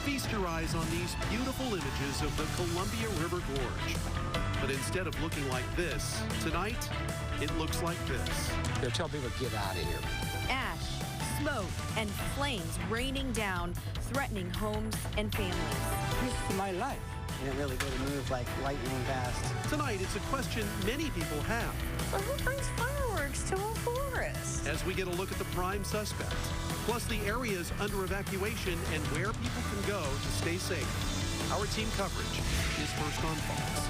Feast your eyes on these beautiful images of the Columbia River Gorge. But instead of looking like this, tonight, it looks like this. They're telling people to get out of here. Ash, smoke, and flames raining down, threatening homes and families. This is my life. And it really did move like lightning fast. Tonight, it's a question many people have. So who brings fireworks to a forest? As we get a look at the prime suspect, plus the areas under evacuation and where people can go to stay safe. Our team coverage is First on Fox.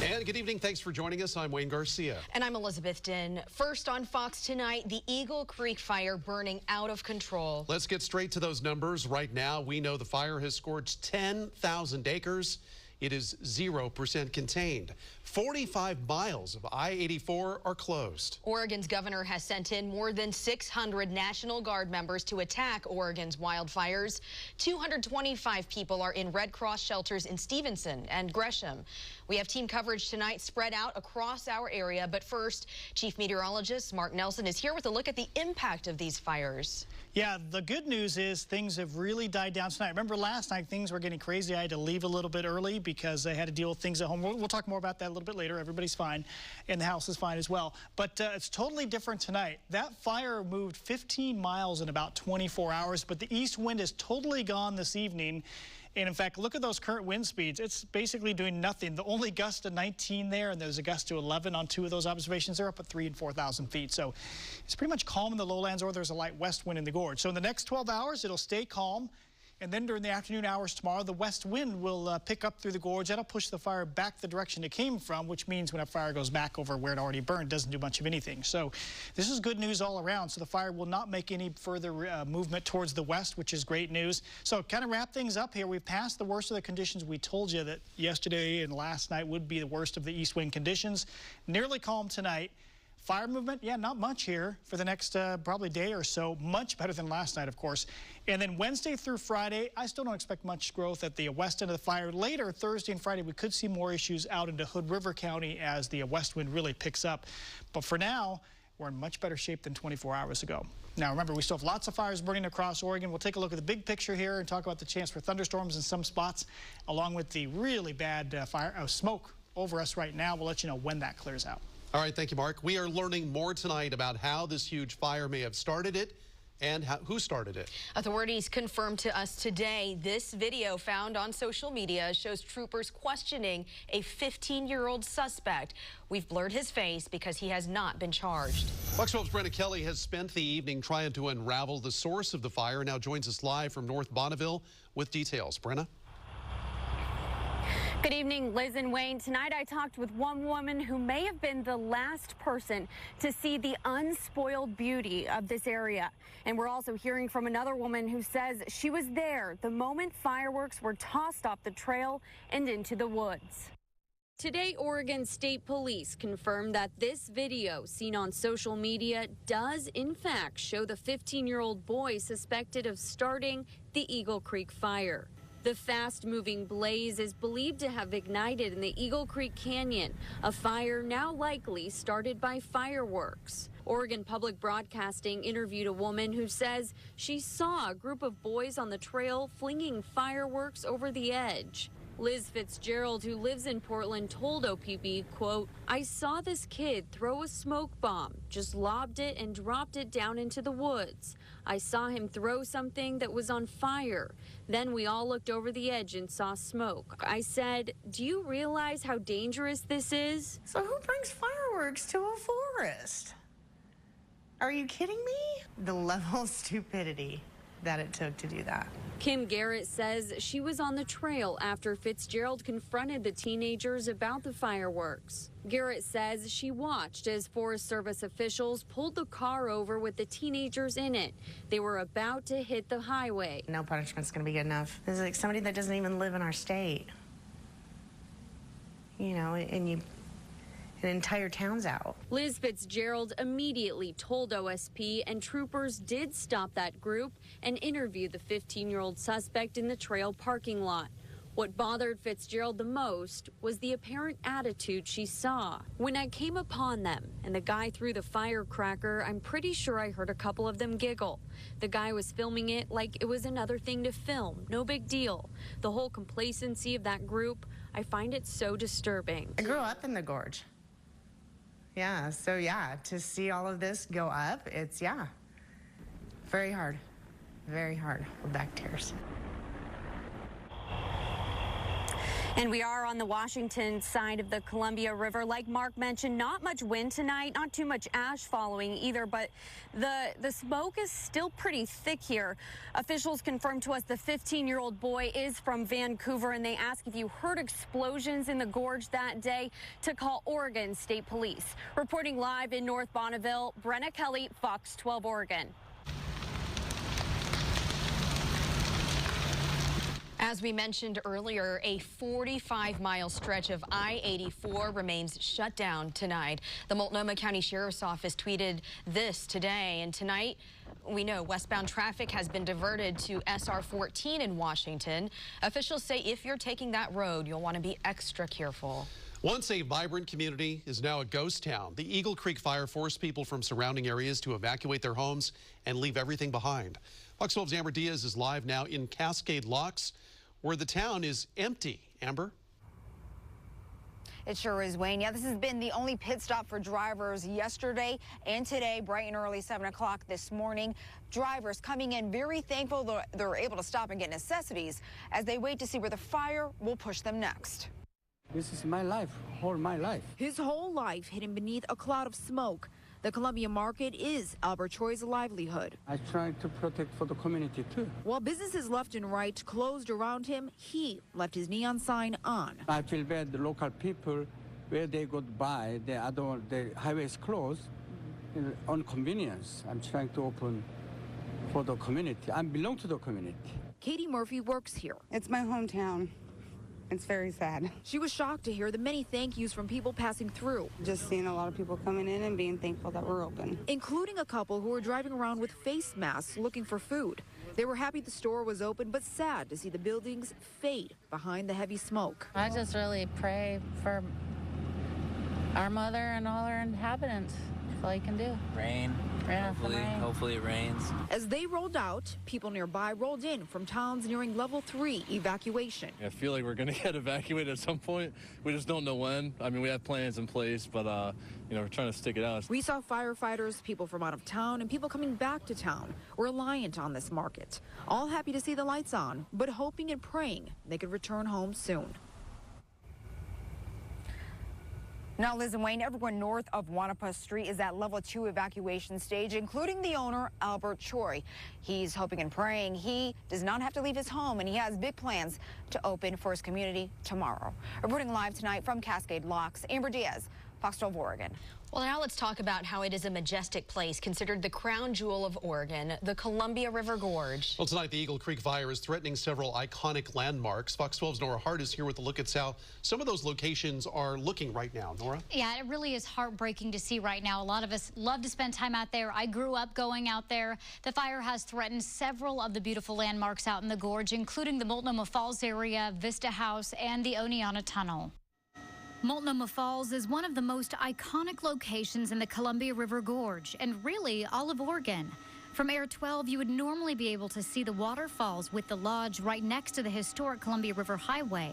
And good evening. Thanks for joining us. I'm Wayne Garcia. And I'm Elizabeth Din. First on Fox tonight, the Eagle Creek fire burning out of control. Let's get straight to those numbers. Right now, we know the fire has scorched 10,000 acres. It is 0% contained. 45 miles of I-84 are closed. Oregon's governor has sent in more than 600 National Guard members to attack Oregon's wildfires. 225 people are in Red Cross shelters in Stevenson and Gresham. We have team coverage tonight spread out across our area. But first, Chief Meteorologist Mark Nelson is here with a look at the impact of these fires. Yeah, the good news is things have really died down tonight. Remember last night things were getting crazy. I had to leave a little bit early because I had to deal with things at home. We'll talk more about that a little bit later. Everybody's fine, and the house is fine as well. But it's totally different tonight. That fire moved 15 miles in about 24 hours, but the east wind is totally gone this evening. And in fact, look at those current wind speeds. It's basically doing nothing. The only gust of 19 there, and there's a gust to 11 on 2 of those observations. They're up at 3,000 and 4,000 feet. So it's pretty much calm in the lowlands, or there's a light west wind in the gorge. So in the next 12 hours, it'll stay calm. And then during the afternoon hours tomorrow, the west wind will pick up through the gorge. That'll push the fire back the direction it came from, which means when a fire goes back over where it already burned, it doesn't do much of anything. So this is good news all around. So the fire will not make any further movement towards the west, which is great news. So kind of wrap things up here. We've passed the worst of the conditions. We told you that yesterday and last night would be the worst of the east wind conditions. Nearly calm tonight. Fire movement, yeah, not much here for the next probably day or so. Much better than last night, of course. And then Wednesday through Friday, I still don't expect much growth at the west end of the fire. Later, Thursday and Friday, we could see more issues out into Hood River County as the west wind really picks up. But for now, we're in much better shape than 24 hours ago. Now, remember, we still have lots of fires burning across Oregon. We'll take a look at the big picture here and talk about the chance for thunderstorms in some spots, along with the really bad smoke over us right now. We'll let you know when that clears out. All right, thank you, Mark. We are learning more tonight about how this huge fire may have started it and who started it. Authorities confirmed to us today this video found on social media shows troopers questioning a 15-year-old suspect. We've blurred his face because he has not been charged. Fox 12's Brenna Kelly has spent the evening trying to unravel the source of the fire. Now joins us live from North Bonneville with details. Brenna? Good evening, Liz and Wayne. Tonight I talked with one woman who may have been the last person to see the unspoiled beauty of this area. And we're also hearing from another woman who says she was there the moment fireworks were tossed off the trail and into the woods. Today, Oregon State Police confirmed that this video seen on social media does in fact show the 15-year-old boy suspected of starting the Eagle Creek fire. The fast-moving blaze is believed to have ignited in the Eagle Creek Canyon, a fire now likely started by fireworks. Oregon Public Broadcasting interviewed a woman who says she saw a group of boys on the trail flinging fireworks over the edge. Liz Fitzgerald, who lives in Portland, told OPB, quote, "I saw this kid throw a smoke bomb, just lobbed it and dropped it down into the woods. I saw him throw something that was on fire. Then we all looked over the edge and saw smoke. I said, do you realize how dangerous this is?" So who brings fireworks to a forest? Are you kidding me? The level of stupidity that it took to do that. Kim Garrett says she was on the trail after Fitzgerald confronted the teenagers about the fireworks. Garrett says she watched as Forest Service officials pulled the car over with the teenagers in it. They were about to hit the highway. No punishment's gonna be good enough. This is like somebody that doesn't even live in our state. You know, and an entire town's out. Liz Fitzgerald immediately told OSP, and troopers did stop that group and interview the 15-year-old suspect in the trail parking lot. What bothered Fitzgerald the most was the apparent attitude she saw. When I came upon them and the guy threw the firecracker, I'm pretty sure I heard a couple of them giggle. The guy was filming it like it was another thing to film, no big deal. The whole complacency of that group, I find it so disturbing. I grew up in the gorge. Yeah, so yeah, to see all of this go up, it's, yeah, very hard. Very hard. Back tears. And we are on the Washington side of the Columbia River. Like Mark mentioned, not much wind tonight, not too much ash following either, but the smoke is still pretty thick here. Officials confirmed to us the 15-year-old boy is from Vancouver, and they ask if you heard explosions in the gorge that day to call Oregon State Police. Reporting live in North Bonneville, Brenna Kelly, Fox 12 Oregon. As we mentioned earlier, a 45-mile stretch of I-84 remains shut down tonight. The Multnomah County Sheriff's Office tweeted this today, and tonight we know westbound traffic has been diverted to SR 14 in Washington. Officials say if you're taking that road, you'll want to be extra careful. Once a vibrant community is now a ghost town. The Eagle Creek fire forced people from surrounding areas to evacuate their homes and leave everything behind. Fox 12's Amber Diaz is live now in Cascade Locks, where the town is empty. Amber? It sure is, Wayne. Yeah, this has been the only pit stop for drivers yesterday and today, bright and early, 7 o'clock this morning. Drivers coming in very thankful that they're able to stop and get necessities as they wait to see where the fire will push them next. This is my life, all my life. His whole life hidden beneath a cloud of smoke. The Columbia market is Albert Choi's livelihood. I try to protect for the community too. While businesses left and right closed around him, he left his neon sign on. I feel bad the local people, where they go by, the highway is closed, on convenience. I'm trying to open for the community. I belong to the community. Katie Murphy works here. It's my hometown. It's very sad. She was shocked to hear the many thank yous from people passing through. Just seeing a lot of people coming in and being thankful that we're open. Including a couple who were driving around with face masks looking for food. They were happy the store was open, but sad to see the buildings fade behind the heavy smoke. I just really pray for our mother and all our inhabitants. That's all you can do. Rain. Yeah, hopefully it rains. As they rolled out, people nearby rolled in from towns nearing level 3 evacuation. I feel like we're going to get evacuated at some point. We just don't know when. I mean, we have plans in place, but we're trying to stick it out. We saw firefighters, people from out of town, and people coming back to town, reliant on this market. All happy to see the lights on, but hoping and praying they could return home soon. Now, Liz and Wayne, everyone north of Wanapa Street is at level 2 evacuation stage, including the owner, Albert Choi. He's hoping and praying he does not have to leave his home, and he has big plans to open for his community tomorrow. Reporting live tonight from Cascade Locks, Amber Diaz, Fox 12 Oregon. Well, now let's talk about how it is a majestic place, considered the crown jewel of Oregon, the Columbia River Gorge. Well, tonight the Eagle Creek fire is threatening several iconic landmarks. Fox 12's Nora Hart is here with a look at how some of those locations are looking right now. Nora? Yeah, it really is heartbreaking to see right now. A lot of us love to spend time out there. I grew up going out there. The fire has threatened several of the beautiful landmarks out in the gorge, including the Multnomah Falls area, Vista House, and the Oneonta Tunnel. Multnomah Falls is one of the most iconic locations in the Columbia River Gorge, and really all of Oregon. From Air 12, you would normally be able to see the waterfalls with the lodge right next to the historic Columbia River Highway.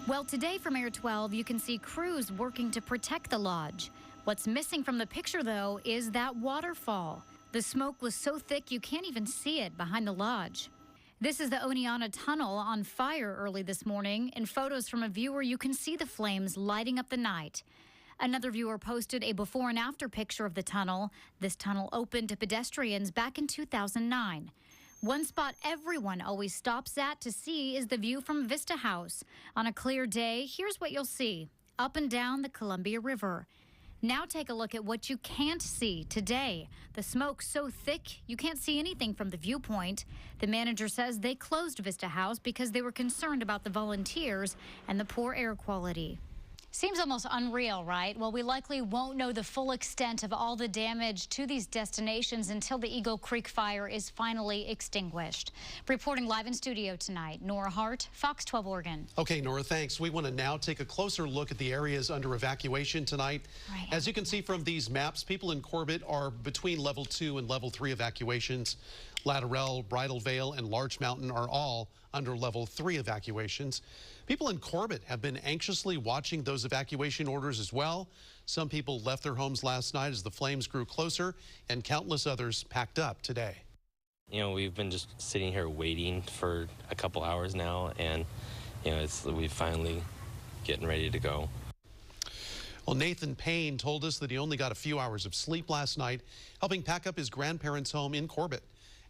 Well, today from Air 12, you can see crews working to protect the lodge. What's missing from the picture, though, is that waterfall. The smoke was so thick you can't even see it behind the lodge. This is the Oneonta Tunnel on fire early this morning. In photos from a viewer, you can see the flames lighting up the night. Another viewer posted a before and after picture of the tunnel. This tunnel opened to pedestrians back in 2009. One spot everyone always stops at to see is the view from Vista House. On a clear day, here's what you'll see. Up and down the Columbia River. Now take a look at what you can't see today. The smoke's so thick, you can't see anything from the viewpoint. The manager says they closed Vista House because they were concerned about the volunteers and the poor air quality. Seems almost unreal, right? Well, we likely won't know the full extent of all the damage to these destinations until the Eagle Creek fire is finally extinguished. Reporting live in studio tonight, Nora Hart, Fox 12 Oregon. Okay, Nora, thanks. We want to now take a closer look at the areas under evacuation tonight. Right. As you can see from these maps, people in Corbett are between level 2 and level 3 evacuations. Latterell, Bridal Veil, and Larch Mountain are all under level 3 evacuations. People in Corbett have been anxiously watching those evacuation orders as well. Some people left their homes last night as the flames grew closer, and countless others packed up today. You know, we've been just sitting here waiting for a couple hours now, and, you know, we're finally getting ready to go. Well, Nathan Payne told us that he only got a few hours of sleep last night, helping pack up his grandparents' home in Corbett.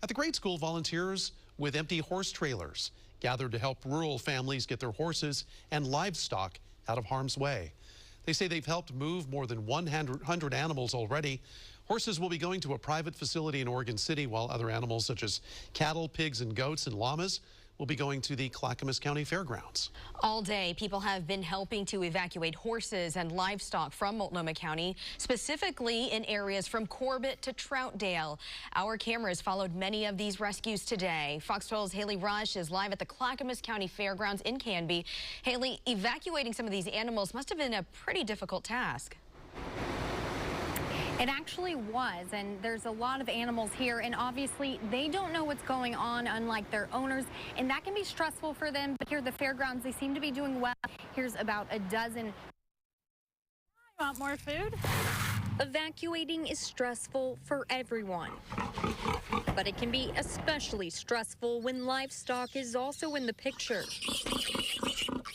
At the grade school, volunteers with empty horse trailers gathered to help rural families get their horses and livestock out of harm's way. They say they've helped move more than 100 animals already. Horses will be going to a private facility in Oregon City, while other animals such as cattle, pigs, and goats and llamas will be going to the Clackamas County Fairgrounds. All day, people have been helping to evacuate horses and livestock from Multnomah County, specifically in areas from Corbett to Troutdale. Our cameras followed many of these rescues today. Fox 12's Haley Rush is live at the Clackamas County Fairgrounds in Canby. Haley, evacuating some of these animals must have been a pretty difficult task. It actually was, and there's a lot of animals here, and obviously they don't know what's going on, unlike their owners, and that can be stressful for them. But here at the fairgrounds, they seem to be doing well. Here's about a dozen. You want more food? Evacuating is stressful for everyone, but it can be especially stressful when livestock is also in the picture.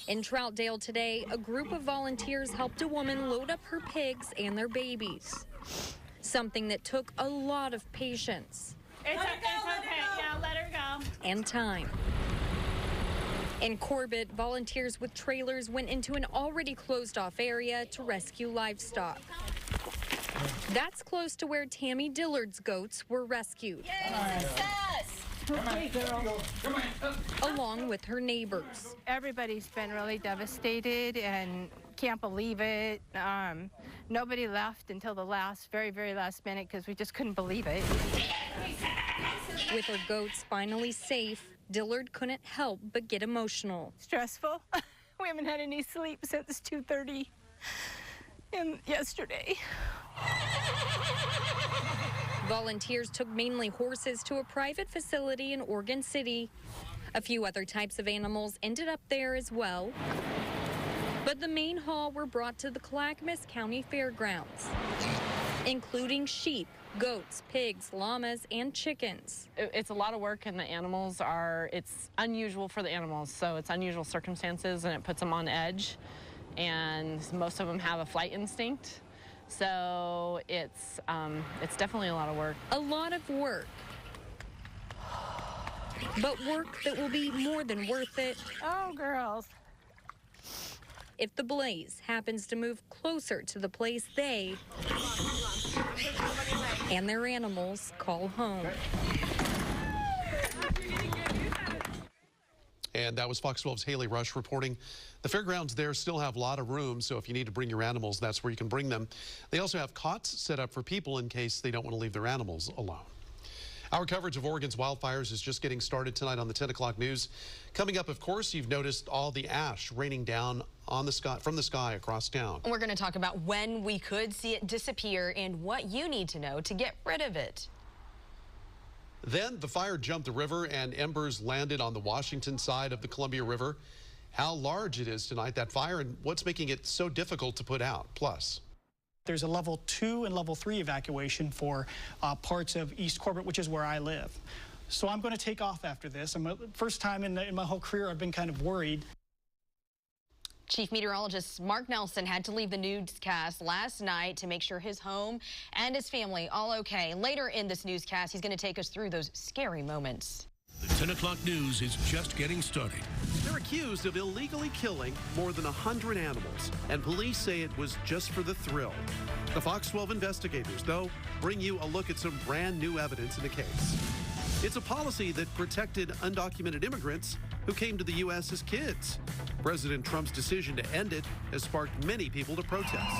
In Troutdale today, a group of volunteers helped a woman load up her pigs and their babies. Something that took a lot of patience. It's okay. Yeah, let her go. And time. In Corbett, volunteers with trailers went into an already closed-off area to rescue livestock. That's close to where Tammy Dillard's goats were rescued. Yay, success! Okay, girl. Along with her neighbors. Everybody's been really devastated and can't believe it. Nobody left until the very, very last minute because we just couldn't believe it. With her goats finally safe, Dillard couldn't help but get emotional. Stressful. We haven't had any sleep since 2:30 yesterday. Volunteers took mainly horses to a private facility in Oregon City. A few other types of animals ended up there as well. But the main haul were brought to the Clackamas County Fairgrounds, including sheep, goats, pigs, llamas, and chickens. It's a lot of work, and the animals it's unusual for the animals, so it's unusual circumstances, and it puts them on edge, and most of them have a flight instinct. So it's definitely a lot of work. A lot of work. But work that will be more than worth it. Oh, girls. If the blaze happens to move closer to the place they and their animals call home. And that was Fox 12's Haley Rush reporting. The fairgrounds there still have a lot of room, so if you need to bring your animals, that's where you can bring them. They also have cots set up for people in case they don't want to leave their animals alone. Our coverage of Oregon's wildfires is just getting started tonight on the 10 o'clock news. Coming up, of course, you've noticed all the ash raining down on the sky, from the sky across town. We're going to talk about when we could see it disappear and what you need to know to get rid of it. Then the fire jumped the river and embers landed on the Washington side of the Columbia River. How large it is tonight, that fire, and what's making it so difficult to put out. Plus, there's a level 2 and level 3 evacuation for parts of East Corbett, which is where I live. So I'm going to take off after this. First time in my whole career I've been kind of worried. Chief Meteorologist Mark Nelson had to leave the newscast last night to make sure his home and his family all okay. Later in this newscast, he's going to take us through those scary moments. The 10 o'clock news is just getting started. They're accused of illegally killing more than 100 animals, and police say it was just for the thrill. The Fox 12 investigators, though, bring you a look at some brand new evidence in the case. It's a policy that protected undocumented immigrants who came to the U.S. as kids. President Trump's decision to end it has sparked many people to protest.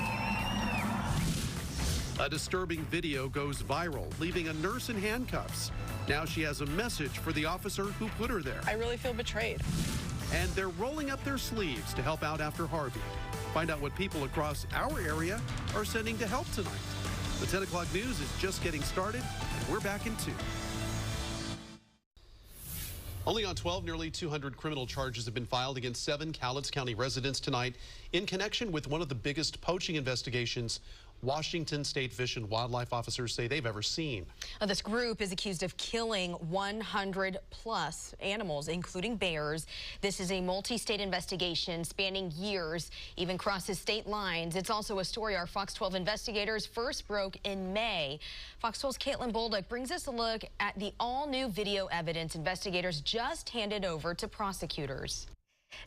A disturbing video goes viral, leaving a nurse in handcuffs. Now she has a message for the officer who put her there. I really feel betrayed. And they're rolling up their sleeves to help out after Harvey. Find out what people across our area are sending to help tonight. The 10 o'clock news is just getting started, and we're back in 2. Only on 12, nearly 200 criminal charges have been filed against 7 Cowlitz County residents tonight in connection with one of the biggest poaching investigations Washington State Fish and Wildlife officers say they've ever seen. This group is accused of killing 100+ animals, including bears. This is a multi-state investigation spanning years, even crosses state lines. It's also a story our Fox 12 investigators first broke in May. Fox 12's Caitlin Bolduc brings us a look at the all-new video evidence investigators just handed over to prosecutors.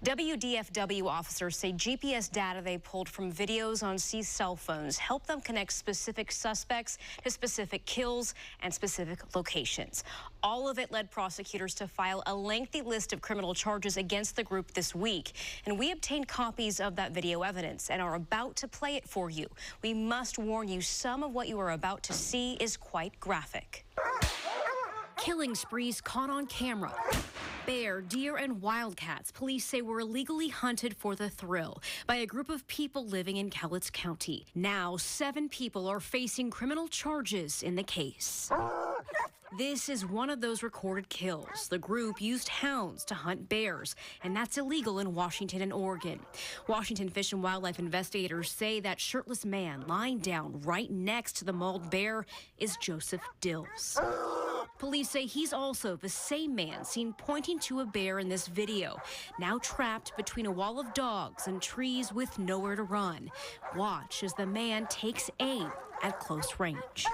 WDFW officers say GPS data they pulled from videos on seized cell phones helped them connect specific suspects to specific kills and specific locations. All of it led prosecutors to file a lengthy list of criminal charges against the group this week. And we obtained copies of that video evidence and are about to play it for you. We must warn you, some of what you are about to see is quite graphic. Killing sprees caught on camera. Bear, deer, and wildcats, police say, were illegally hunted for the thrill by a group of people living in Cowlitz County. Now, 7 people are facing criminal charges in the case. This is one of those recorded kills. The group used hounds to hunt bears, and that's illegal in Washington and Oregon. Washington Fish and Wildlife investigators say that shirtless man lying down right next to the mauled bear is Joseph Dills. Police say he's also the same man seen pointing to a bear in this video, now trapped between a wall of dogs and trees with nowhere to run. Watch as the man takes aim at close range.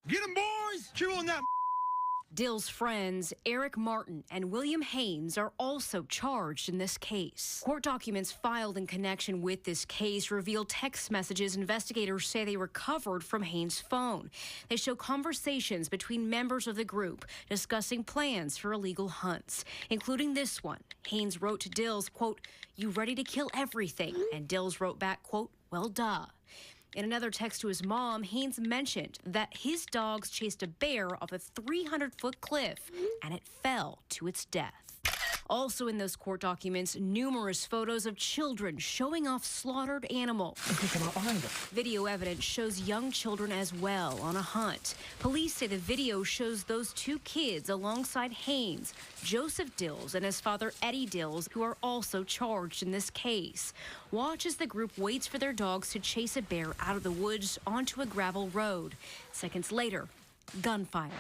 Get him, boys! Chew on that. Dill's friends, Eric Martin and William Haynes, are also charged in this case. Court documents filed in connection with this case reveal text messages investigators say they recovered from Haynes' phone. They show conversations between members of the group discussing plans for illegal hunts, including this one. Haynes wrote to Dills, quote, "You ready to kill everything?" And Dills wrote back, quote, "Well, duh." In another text to his mom, Haynes mentioned that his dogs chased a bear off a 300-foot cliff, and it fell to its death. Also in those court documents, numerous photos of children showing off slaughtered animals. Video evidence shows young children as well on a hunt. Police say the video shows those 2 kids alongside Haynes, Joseph Dills, and his father Eddie Dills, who are also charged in this case. Watch as the group waits for their dogs to chase a bear out of the woods onto a gravel road. Seconds later, gunfire.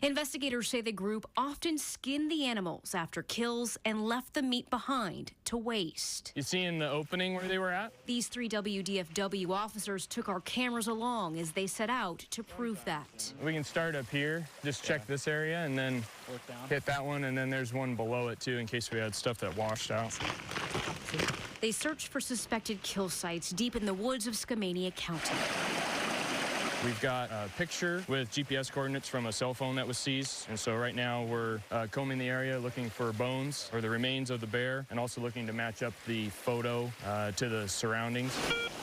Investigators say the group often skinned the animals after kills and left the meat behind to waste. You seeing the opening where they were at? These 3 WDFW officers took our cameras along as they set out to prove that. We can start up here, just check this area, and then hit that one, and then there's one below it, too, in case we had stuff that washed out. They searched for suspected kill sites deep in the woods of Skamania County. We've got a picture with GPS coordinates from a cell phone that was seized. And so right now we're combing the area looking for bones or the remains of the bear, and also looking to match up the photo to the surroundings.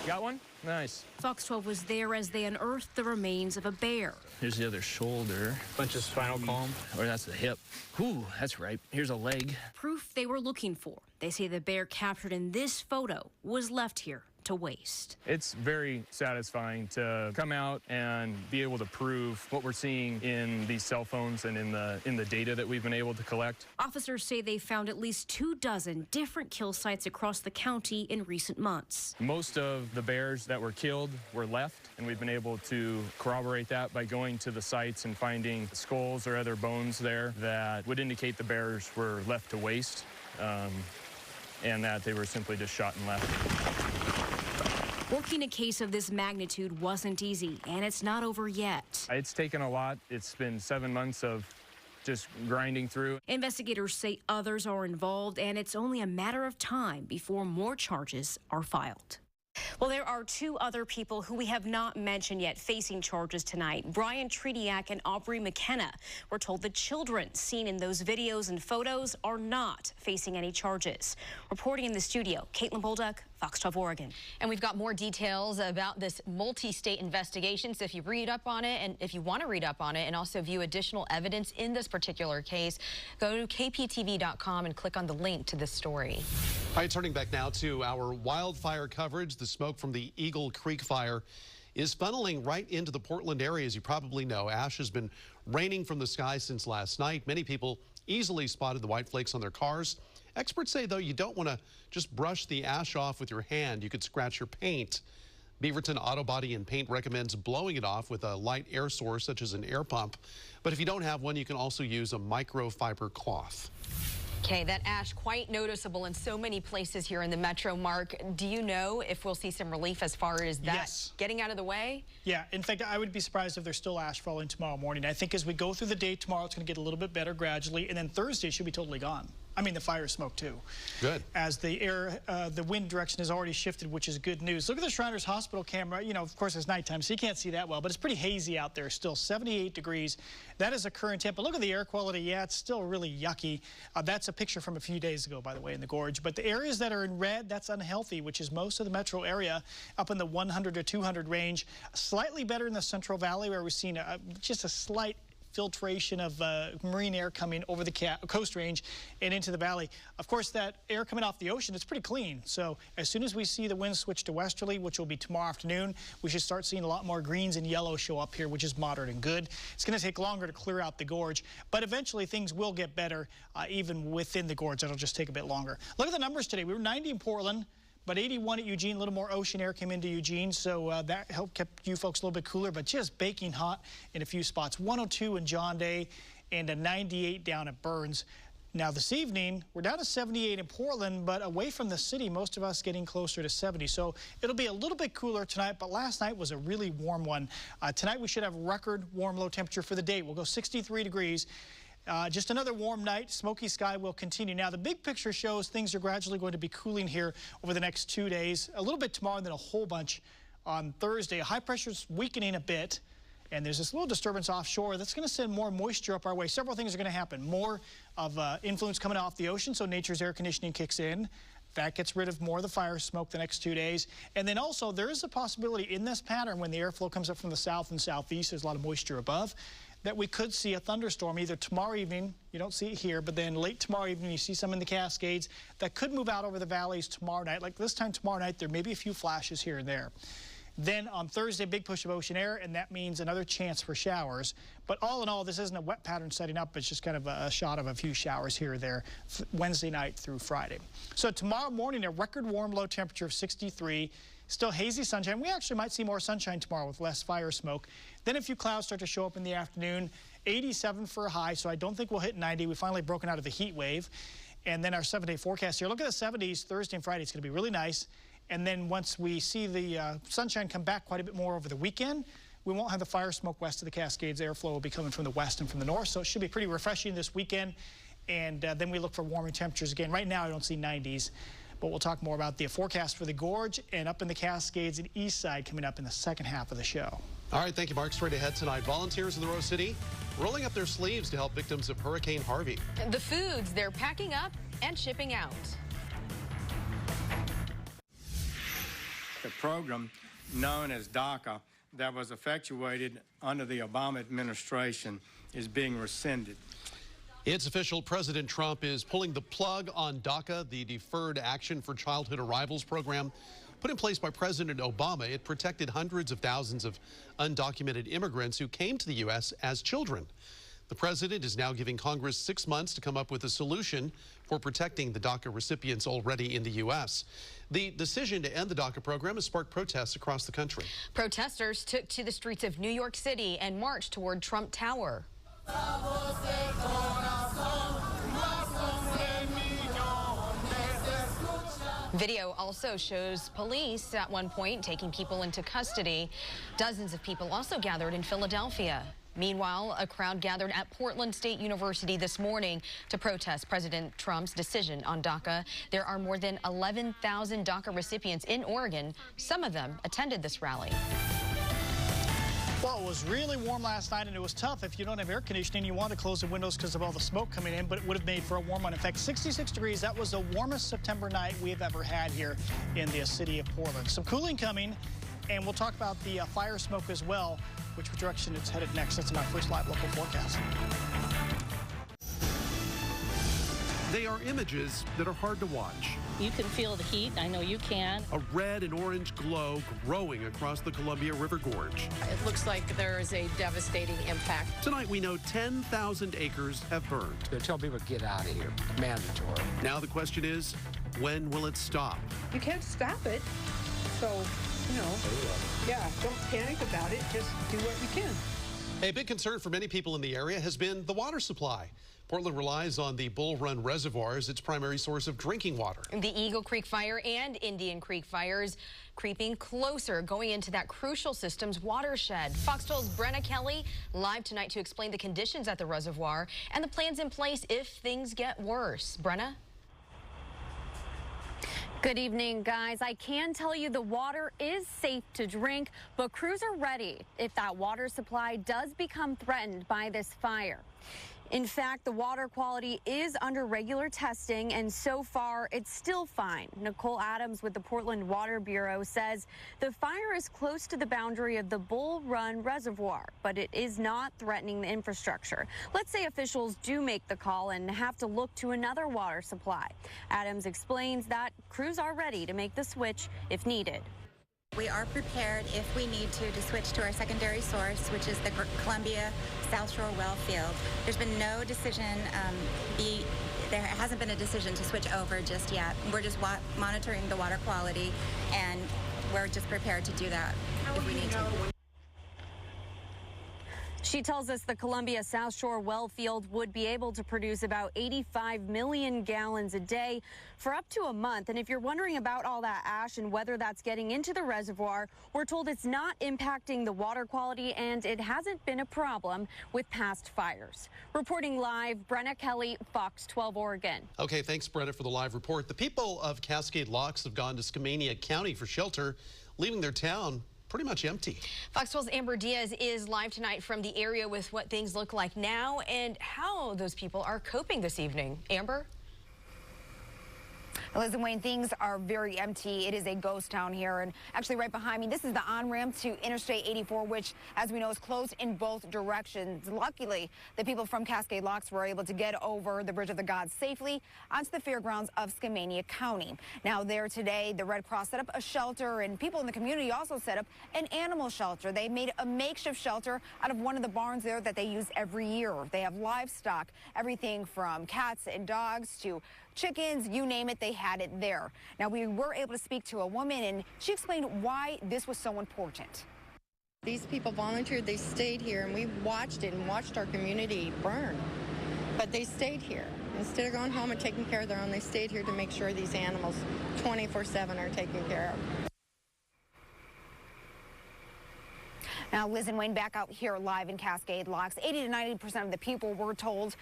Got one? Nice. Fox 12 was there as they unearthed the remains of a bear. Here's the other shoulder. Bunch of spinal column. Or that's the hip. Whew, that's right. Here's a leg. Proof they were looking for. They say the bear captured in this photo was left here to waste. It's very satisfying to come out and be able to prove what we're seeing in these cell phones and in the data that we've been able to collect. Officers say they found at least 24 different kill sites across the county in recent months. Most of the bears that were killed were left, and we've been able to corroborate that by going to the sites and finding skulls or other bones there that would indicate the bears were left to waste, and that they were simply just shot and left. Working a case of this magnitude wasn't easy, and it's not over yet. It's taken a lot. It's been 7 months of just grinding through. Investigators say others are involved, and it's only a matter of time before more charges are filed. Well, there are two other people who we have not mentioned yet facing charges tonight. Brian Trediak and Aubrey McKenna. We're told the children seen in those videos and photos are not facing any charges. Reporting in the studio, Caitlin Bolduc, Fox 12 Oregon. And we've got more details about this multi-state investigation. So if you read up on it, and if you want to read up on it and also view additional evidence in this particular case, go to kptv.com and click on the link to this story. All right, turning back now to our wildfire coverage. The smoke from the Eagle Creek fire is funneling right into the Portland area. As you probably know, ash has been raining from the sky since last night. Many people easily spotted the white flakes on their cars. Experts say, though, you don't want to just brush the ash off with your hand. You could scratch your paint. Beaverton Auto Body and Paint recommends blowing it off with a light air source, such as an air pump. But if you don't have one, you can also use a microfiber cloth. Okay, that ash quite noticeable in so many places here in the metro. Mark, do you know if we'll see some relief as far as that getting out of the way? Yeah, in fact, I would be surprised if there's still ash falling tomorrow morning. I think as we go through the day tomorrow, it's going to get a little bit better gradually, and then Thursday should be totally gone. I mean, the fire smoke, too. Good. As the wind direction has already shifted, which is good news. Look at the Shriners Hospital camera. You know, of course, it's nighttime, so you can't see that well, but it's pretty hazy out there still, 78 degrees. That is a current temp. But look at the air quality. Yeah, it's still really yucky. That's a picture from a few days ago, by the way, in the gorge. But the areas that are in red, that's unhealthy, which is most of the metro area, up in the 100 to 200 range. Slightly better in the Central Valley, where we've seen just a slight filtration of marine air coming over the coast range and into the valley. Of course, that air coming off the ocean is pretty clean. So as soon as we see the wind switch to westerly, which will be tomorrow afternoon, we should start seeing a lot more greens and yellows show up here, which is moderate and good. It's going to take longer to clear out the gorge, but eventually things will get better even within the gorge. It'll just take a bit longer. Look at the numbers today. We were 90 in Portland, but 81 at Eugene. A little more ocean air came into Eugene, so that helped kept you folks a little bit cooler, but just baking hot in a few spots. 102 in John Day and a 98 down at Burns. Now this evening, we're down to 78 in Portland, but away from the city, most of us getting closer to 70. So it'll be a little bit cooler tonight, but last night was a really warm one. Tonight we should have record warm low temperature for the day. We'll go 63 degrees. Just another warm night. Smoky sky will continue. Now, the big picture shows things are gradually going to be cooling here over the next 2 days. A little bit tomorrow and then a whole bunch on Thursday. High pressure's weakening a bit, and there's this little disturbance offshore that's going to send more moisture up our way. Several things are going to happen. More of influence coming off the ocean, so nature's air conditioning kicks in. That gets rid of more of the fire smoke the next 2 days. And then also, there is a possibility in this pattern when the airflow comes up from the south and southeast, there's a lot of moisture above, that we could see a thunderstorm either tomorrow evening, you don't see it here, but then late tomorrow evening you see some in the Cascades that could move out over the valleys tomorrow night. Like this time tomorrow night, there may be a few flashes here and there. Then on Thursday, big push of ocean air, and that means another chance for showers. But all in all, this isn't a wet pattern setting up. It's just kind of a shot of a few showers here or there Wednesday night through Friday. So tomorrow morning, a record warm low temperature of 63. Still hazy sunshine. We actually might see more sunshine tomorrow with less fire smoke. Then a few clouds start to show up in the afternoon. 87 for a high, so I don't think we'll hit 90. We've finally broken out of the heat wave. And then our 7-day forecast here. Look at the 70s Thursday and Friday. It's going to be really nice. And then once we see the sunshine come back quite a bit more over the weekend, we won't have the fire smoke west of the Cascades. Airflow will be coming from the west and from the north. So it should be pretty refreshing this weekend. And then we look for warming temperatures again. Right now, I don't see 90s. But we'll talk more about the forecast for the gorge and up in the Cascades and east side coming up in the second half of the show. All right, thank you, Mark. Straight ahead tonight, volunteers in the Rose City rolling up their sleeves to help victims of Hurricane Harvey. The foods they're packing up and shipping out. The program known as DACA that was effectuated under the Obama administration is being rescinded. It's official. President Trump is pulling the plug on DACA, the Deferred Action for Childhood Arrivals program. Put in place by President Obama, it protected hundreds of thousands of undocumented immigrants who came to the U.S. as children. The president is now giving Congress 6 months to come up with a solution for protecting the DACA recipients already in the U.S. The decision to end the DACA program has sparked protests across the country. Protesters took to the streets of New York City and marched toward Trump Tower. Video also shows police at one point taking people into custody. Dozens of people also gathered in Philadelphia. Meanwhile, a crowd gathered at Portland State University this morning to protest President Trump's decision on DACA. There are more than 11,000 DACA recipients in Oregon. Some of them attended this rally. Well, it was really warm last night, and it was tough. If you don't have air conditioning, you want to close the windows because of all the smoke coming in, but it would have made for a warm one. In fact, 66 degrees, that was the warmest September night we have ever had here in the city of Portland. Some cooling coming, and we'll talk about the fire smoke as well, which direction it's headed next. That's in our first live local forecast. They are images that are hard to watch. You can feel the heat. I know you can. A red and orange glow growing across the Columbia River Gorge. It looks like there is a devastating impact. Tonight, we know 10,000 acres have burned. They tell people to get out of here. Mandatory. Now the question is, when will it stop? You can't stop it. So, you know, yeah, don't panic about it. Just do what you can. A big concern for many people in the area has been the water supply. Portland relies on the Bull Run Reservoir as its primary source of drinking water. The Eagle Creek fire and Indian Creek fires creeping closer, going into that crucial system's watershed. Fox 12's Brenna Kelly live tonight to explain the conditions at the reservoir and the plans in place if things get worse. Brenna? Good evening, guys. I can tell you the water is safe to drink, but crews are ready if that water supply does become threatened by this fire. In fact, the water quality is under regular testing, and so far it's still fine. Nicole Adams with the Portland Water Bureau says the fire is close to the boundary of the Bull Run Reservoir, but it is not threatening the infrastructure. Let's say officials do make the call and have to look to another water supply. Adams explains that crews are ready to make the switch if needed. We are prepared if we need to switch to our secondary source, which is the Columbia South Shore well field. There's been no decision, there hasn't been a decision to switch over just yet. We're just monitoring the water quality, and we're just prepared to do that if we need to. She tells us the Columbia South Shore well field would be able to produce about 85 million gallons a day for up to a month. And if you're wondering about all that ash and whether that's getting into the reservoir, we're told it's not impacting the water quality and it hasn't been a problem with past fires. Reporting live, Brenna Kelly, Fox 12 Oregon. Okay, thanks, Brenna, for the live report. The people of Cascade Locks have gone to Skamania County for shelter, leaving their town pretty much empty. Fox 12's Amber Diaz is live tonight from the area with what things look like now and how those people are coping this evening. Amber? Liz and Wayne, things are very empty. It is a ghost town here, and actually right behind me, this is the on-ramp to Interstate 84, which, as we know, is closed in both directions. Luckily, the people from Cascade Locks were able to get over the Bridge of the Gods safely onto the fairgrounds of Skamania County. Now, there today, the Red Cross set up a shelter, and people in the community also set up an animal shelter. They made a makeshift shelter out of one of the barns there that they use every year. They have livestock, everything from cats and dogs to chickens, you name it, they had it there. Now, we were able to speak to a woman, and she explained why this was so important. These people volunteered, they stayed here, and we watched it and watched our community burn. But they stayed here. Instead of going home and taking care of their own, they stayed here to make sure these animals 24/7 are taken care of. Now, Liz and Wayne back out here live in Cascade Locks. 80 to 90% of the people were told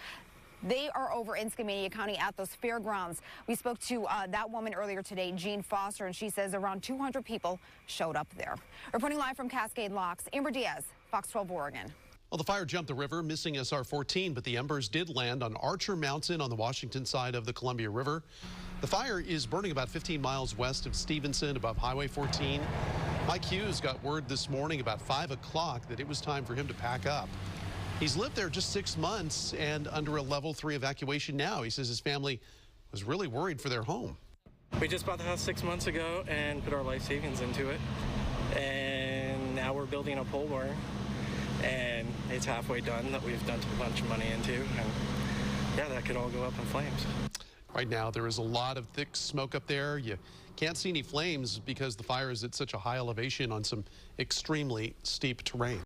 they are over in Skamania County at those fairgrounds. We spoke to that woman earlier today, Jean Foster, and she says around 200 people showed up there. Reporting live from Cascade Locks, Amber Diaz, Fox 12 Oregon. Well, the fire jumped the river, missing SR-14, but the embers did land on Archer Mountain on the Washington side of the Columbia River. The fire is burning about 15 miles west of Stevenson, above Highway 14. Mike Hughes got word this morning about 5 o'clock that it was time for him to pack up. He's lived there just 6 months and under a level 3 evacuation now. He says his family was really worried for their home. We just bought the house 6 months ago and put our life savings into it. And now we're building a pole barn. And it's halfway done that we've dumped a bunch of money into. And yeah, that could all go up in flames. Right now, there is a lot of thick smoke up there. You can't see any flames because the fire is at such a high elevation on some extremely steep terrain.